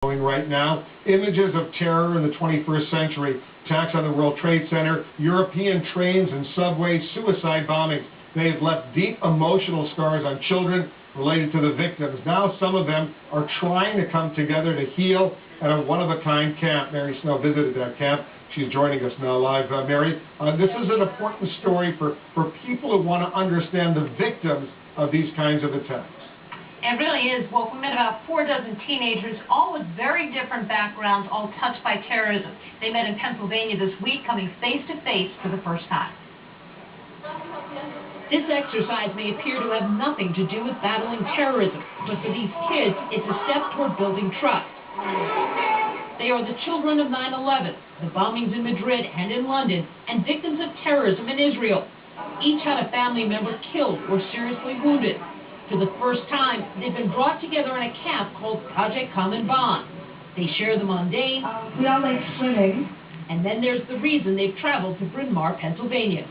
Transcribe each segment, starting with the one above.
Right now, images of terror in the 21st century, attacks on the World Trade Center, European trains and subways, suicide bombings. They have left deep emotional scars on children related to the victims. Now some of them are trying to come together to heal at a one-of-a-kind camp. Mary Snow visited that camp. She's joining us now live. Mary, this is an important story for people who want to understand the victims of these kinds of attacks. It really is. Well, we met about 4 dozen teenagers, all with very different backgrounds, all touched by terrorism. They met in Pennsylvania this week, coming face to face for the first time. This exercise may appear to have nothing to do with battling terrorism, but for these kids, it's a step toward building trust. They are the children of 9/11, the bombings in Madrid and in London, and victims of terrorism in Israel. Each had a family member killed or seriously wounded. For the first time, they've been brought together in a camp called Project Common Bond. They share the mundane. We all like swimming. And then there's the reason they've traveled to Bryn Mawr, Pennsylvania.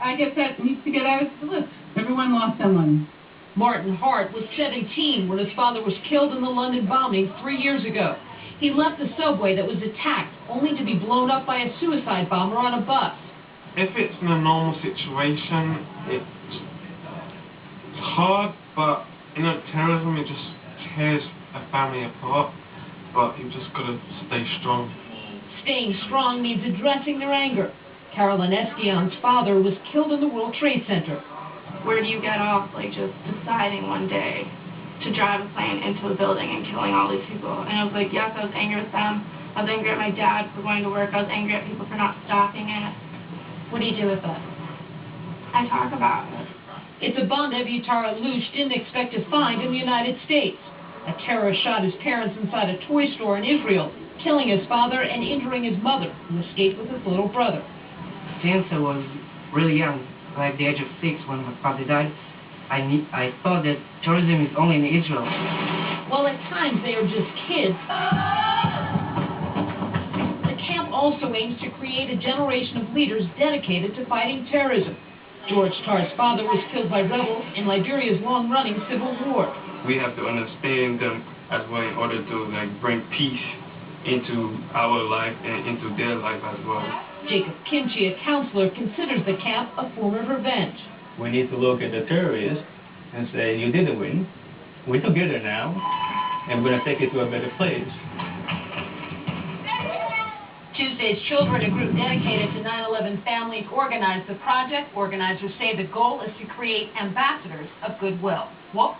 I guess that needs to get out of the list. Everyone lost someone. Martin Hart was 17 when his father was killed in the London bombings 3 years ago. He left the subway that was attacked, only to be blown up by a suicide bomber on a bus. If it's in a normal situation, it's hard, but terrorism, it just tears a family apart. But you've just got to stay strong. Staying strong means addressing their anger. Carolyn Estion's father was killed in the World Trade Center. Where do you get off, just deciding one day to drive a plane into a building and killing all these people? And I was like, yes, I was angry with them. I was angry at my dad for going to work. I was angry at people for not stopping it. What do you do with that? I talk about it. It's a bond Evitar Alouche didn't expect to find in the United States. A terrorist shot his parents inside a toy store in Israel, killing his father and injuring his mother, who escaped with his little brother. Since I was really young, like the age of 6 when my father died, I thought that terrorism is only in Israel. Well, at times they are just kids. The camp also aims to create a generation of leaders dedicated to fighting terrorism. George Tarr's father was killed by rebels in Liberia's long-running civil war. We have to understand them as well in order to bring peace into our life and into their life as well. Jacob Kimchy, a counselor, considers the camp a form of revenge. We need to look at the terrorists and say, you didn't win. We're together now, and we're going to take it to a better place. Tuesday's Children, a group dedicated to 9/11 families, organized the project. Organizers say the goal is to create ambassadors of goodwill. Walt?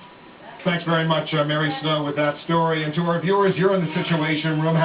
Thanks very much, Mary Snow, with that story. And to our viewers, you're in the Situation Room.